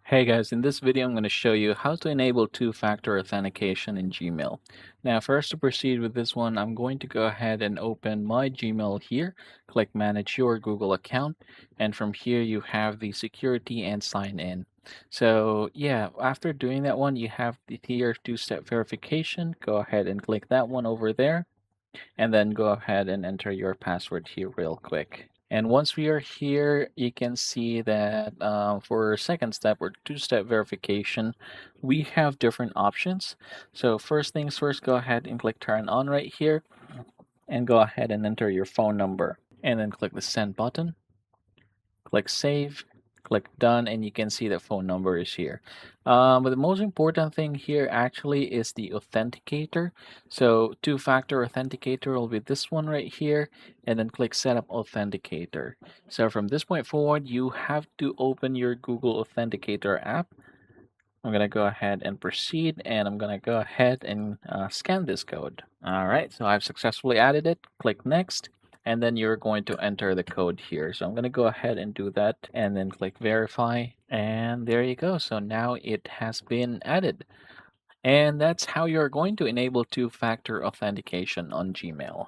Hey guys, in this video I'm going to show you how to enable two-factor authentication in Gmail. Now first to proceed with this one, I'm going to go ahead and open my Gmail here, click manage your Google account, and from here you have the security and sign in. So yeah, after doing that one, you have the here two-step verification. Go ahead and click that one over there and then go ahead and enter your password here real quick. And once we are here, you can see that for second step or two-step verification, we have different options. So first things first, go ahead and click turn on right here and go ahead and enter your phone number and then click the send button. Click save, click done, and you can see the phone number is here. But the most important thing here actually is the authenticator. So two-factor authenticator will be this one right here, and then click setup authenticator. So from this point forward, you have to open your Google Authenticator app. I'm gonna go ahead and proceed, and I'm gonna go ahead and scan this code. All right, so I've successfully added it. Click next, and then you're going to enter the code here. So I'm gonna go ahead and do that, and then click verify, and there you go. So now it has been added, and that's how you're going to enable two-factor authentication on Gmail.